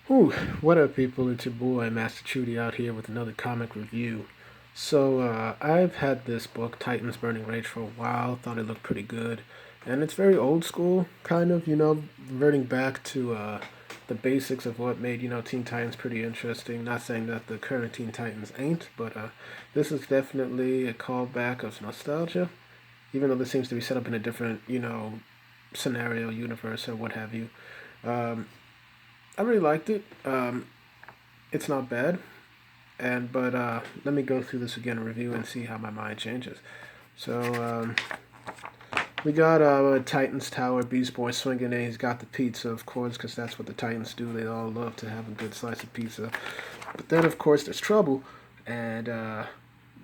Ooh, what up, people? It's your boy Master Chudy out here with another comic review. I've had this book, Titans Burning Rage, for a while. Thought it looked pretty good, and it's very old school, kind of. Reverting back to the basics of what made Teen Titans pretty interesting. Not saying that the current Teen Titans ain't, but this is definitely a callback of nostalgia. Even though this seems to be set up in a different, scenario, universe, or what have you. Um, I really liked it. It's not bad, and but let me go through this again in review and see how my mind changes. So we got Titans Tower, Beast Boy swinging in. He's got the pizza, of course, because that's what the Titans do. They all love to have a good slice of pizza. But then, of course, there's trouble, and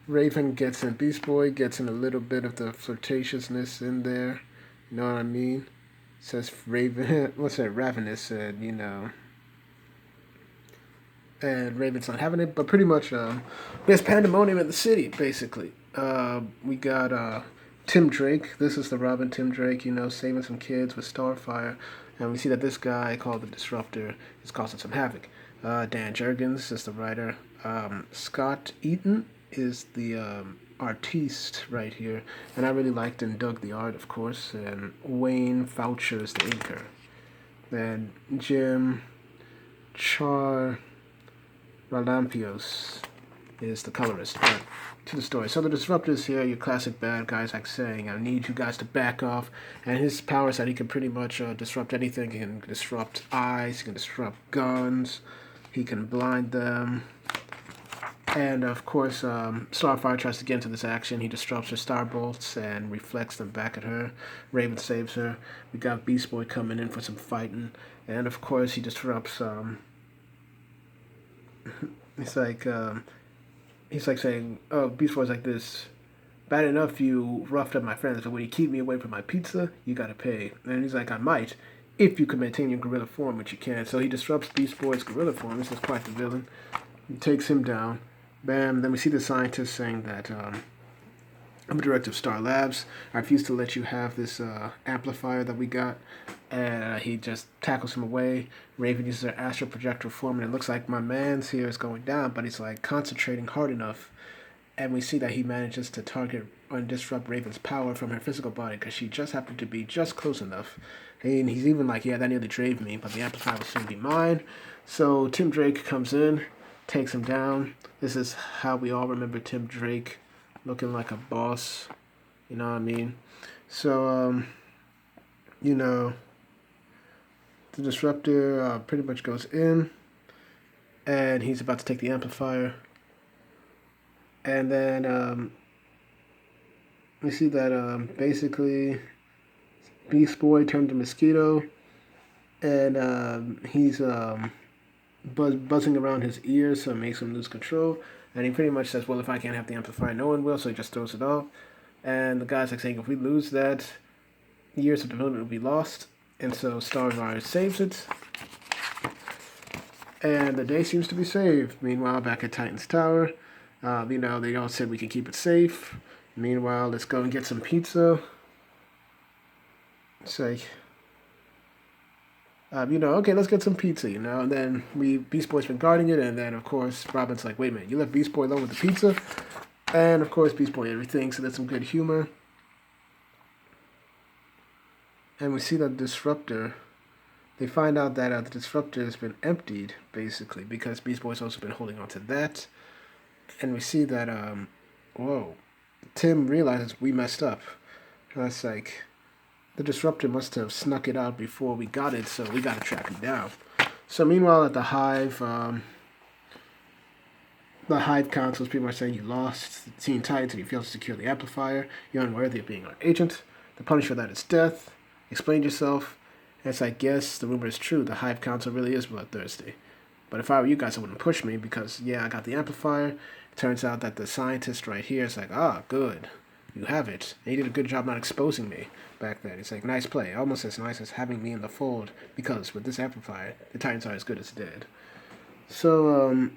Raven gets in. Beast Boy gets in a little bit of the flirtatiousness in there. You know what I mean? Says Raven. What's that? Ravenous said, and Raven's not having it. But pretty much, there's pandemonium in the city. Basically, we got Tim Drake. This is the Robin Tim Drake. Saving some kids with Starfire, and we see that this guy called the Disruptor is causing some havoc. Dan Jurgens is the writer. Scott Eaton is the artiste right here, and I really liked and dug the art, of course. And Wayne Foucher is the inker. Then Jim Char Ralampios is the colorist. But to the story. So the Disruptors here, your classic bad guys, like saying, I need you guys to back off. And his power is that he can pretty much disrupt anything. He can disrupt eyes, he can disrupt guns, he can blind them. And of course, Starfire tries to get into this action. He disrupts her star bolts and reflects them back at her. Raven saves her. We got Beast Boy coming in for some fighting. And of course, he disrupts It's like he's like saying, "Oh, Beast Boy's like this. Bad enough you roughed up my friends, but when you keep me away from my pizza, you gotta pay." And he's like, "I might, if you can maintain your gorilla form, which you can." So he disrupts Beast Boy's gorilla form. This is quite the villain. He takes him down. Bam. Then we see the scientist saying that I'm a director of Star Labs. I refuse to let you have this amplifier that we got. And he just tackles him away. Raven uses her astral projector form, and it looks like my man's here is going down, but he's like concentrating hard enough. And we see that he manages to target and disrupt Raven's power from her physical body because she just happened to be just close enough. And he's even like, yeah, that nearly drave me, but the amplifier will soon be mine. So Tim Drake comes in, takes him down. This is how we all remember Tim Drake, looking like a boss. You know what I mean? So, you know, the Disruptor pretty much goes in, and he's about to take the amplifier. And then we see that basically Beast Boy turned to Mosquito, and he's buzzing around his ears, so it makes him lose control. And he pretty much says, well, if I can't have the amplifier, no one will, so he just throws it off. And the guy's like saying, if we lose that, years of development will be lost. And so Starfire saves it. And the day seems to be saved. Meanwhile, back at Titan's Tower, they all said we can keep it safe. Meanwhile, let's go and get some pizza. It's like, okay, let's get some pizza, And then Beast Boy's been guarding it, and then, of course, Robin's like, wait a minute, you left Beast Boy alone with the pizza? And, of course, Beast Boy everything, so that's some good humor. And we see that Disruptor, they find out that the Disruptor has been emptied, basically, because Beast Boy's also been holding on to that. And we see that, Tim realizes we messed up. That's like, the Disruptor must have snuck it out before we got it, so we gotta track him down. So meanwhile, at the Hive Council is pretty much saying you lost the Teen Titans and you failed to secure the amplifier. You're unworthy of being our agent. The punishment for that is death. Explain yourself. And it's like, yes, the rumor is true. The Hive Council really is bloodthirsty. But if I were you guys, I wouldn't push me because, yeah, I got the amplifier. It turns out that the scientist right here is like, good. You have it. And he did a good job not exposing me back then. It's like, nice play. Almost as nice as having me in the fold because with this amplifier, the Titans are as good as dead. So,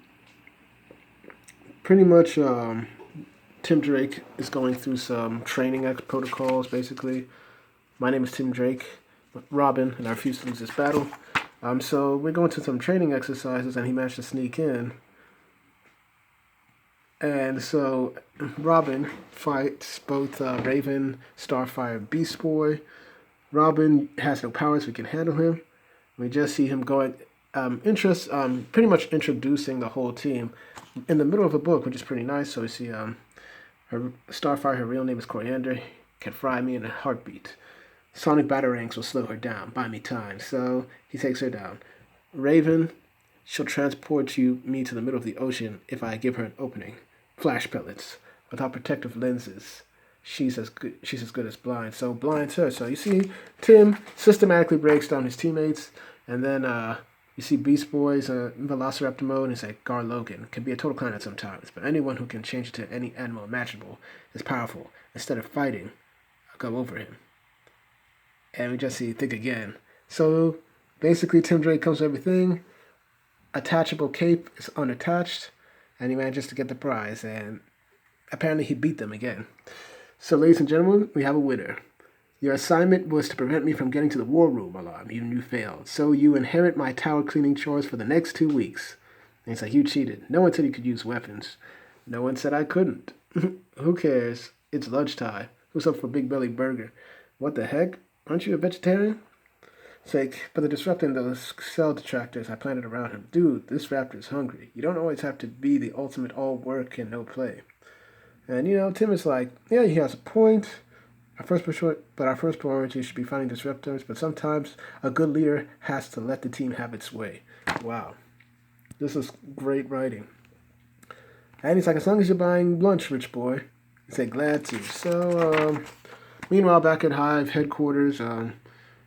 pretty much, Tim Drake is going through some training protocols, basically. My name is Tim Drake, Robin, and I refuse to lose this battle. So we're going to some training exercises, and he managed to sneak in. And so Robin fights both Raven, Starfire, Beast Boy. Robin has no powers, we can handle him. We just see him going, pretty much introducing the whole team in the middle of a book, which is pretty nice. So we see her Starfire, her real name is Coriander, can fry me in a heartbeat. Sonic Batarangs will slow her down, buy me time. So he takes her down. Raven, she'll transport me to the middle of the ocean if I give her an opening. Flash pellets, without protective lenses. She's as good as Blind. So Blind's her. So you see Tim systematically breaks down his teammates, and then you see Beast Boy's Velociraptor mode, and it's like Gar Logan. Can be a total clown at sometimes, but anyone who can change it to any animal imaginable is powerful. Instead of fighting, I'll go over him. And we just see Think Again. So basically Tim Drake comes with everything. Attachable cape is unattached, and he manages to get the prize, and apparently he beat them again. So ladies and gentlemen, we have a winner. Your assignment was to prevent me from getting to the war room alarm, even you failed. So you inherit my tower cleaning chores for the next 2 weeks. And it's like, you cheated. No one said you could use weapons. No one said I couldn't. Who cares? It's lunchtime. Who's up for Big Belly Burger? What the heck? Aren't you a vegetarian? It's like, but the disrupting those cell detractors I planted around him. Dude, this raptor is hungry. You don't always have to be the ultimate all work and no play. And Tim is like, yeah, he has a point. Our first priority should be finding disruptors, but sometimes a good leader has to let the team have its way. Wow. This is great writing. And he's like, as long as you're buying lunch, rich boy. He said, glad to. So, meanwhile, back at Hive headquarters,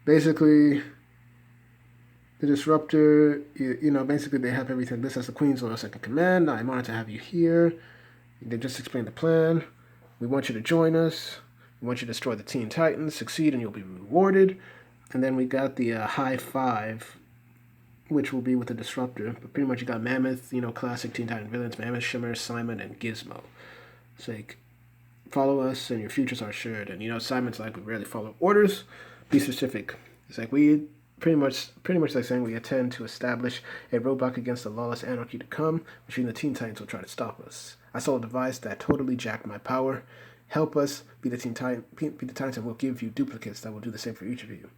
basically, the disruptor, basically they have everything. This is the Queen's Loyal Second Command. I'm honored to have you here. They just explained the plan. We want you to join us. We want you to destroy the Teen Titans, succeed, and you'll be rewarded. And then we got the High Five, which will be with the Disruptor. But pretty much you got Mammoth, classic Teen Titan villains, Mammoth, Shimmer, Simon, and Gizmo. It's like, follow us and your futures are assured. And, Simon's like, we rarely follow orders. Be specific. It's like, we pretty much like saying we intend to establish a roadblock against the lawless anarchy to come, which the Teen Titans will try to stop us. I saw a device that totally jacked my power. Help us be the Titans, and we'll give you duplicates that will do the same for each of you.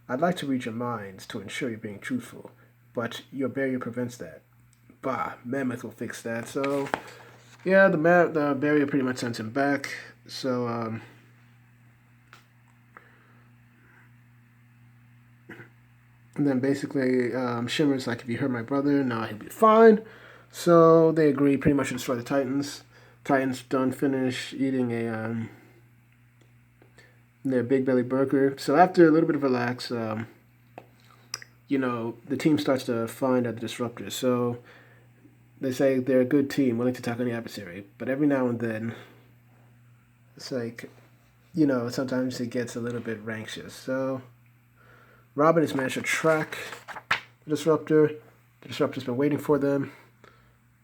I'd like to read your minds to ensure you're being truthful, but your barrier prevents that. Bah, Mammoth will fix that. So, yeah, the barrier pretty much sends him back. So, and then basically, Shimmer's like, if you hurt my brother, nah, he'll be fine. So they agree pretty much to destroy the Titans. Titans done finish eating their Big Belly Burger. So after a little bit of relax, the team starts to find the disruptors. So they say they're a good team, willing to tackle any adversary. But every now and then, it's like, sometimes it gets a little bit anxious. So Robin has managed to track the disruptor. The disruptor's been waiting for them.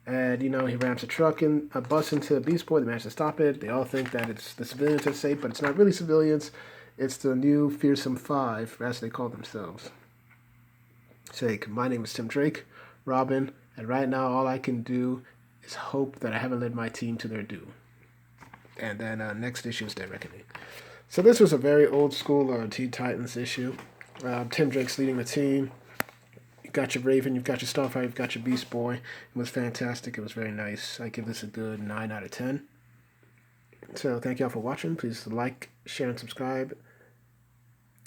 And, he rams a bus into Beast Boy. They manage to stop it. They all think that it's the civilians are safe, but it's not really civilians. It's the new Fearsome Five, as they call themselves. My name is Tim Drake, Robin, and right now all I can do is hope that I haven't led my team to their doom. And then next issue is Dead Reckoning. So this was a very old school Teen Titans issue. Tim Drake's leading the team. You've got your Raven, you've got your Starfire, you've got your Beast Boy. It was fantastic. It was very nice. I give this a good 9 out of 10. So thank y'all for watching. Please like, share, and subscribe.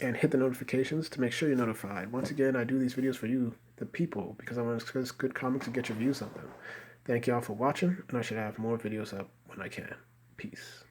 And hit the notifications to make sure you're notified. Once again, I do these videos for you, the people, because I want to discuss good comics and get your views on them. Thank y'all for watching, and I should have more videos up when I can. Peace.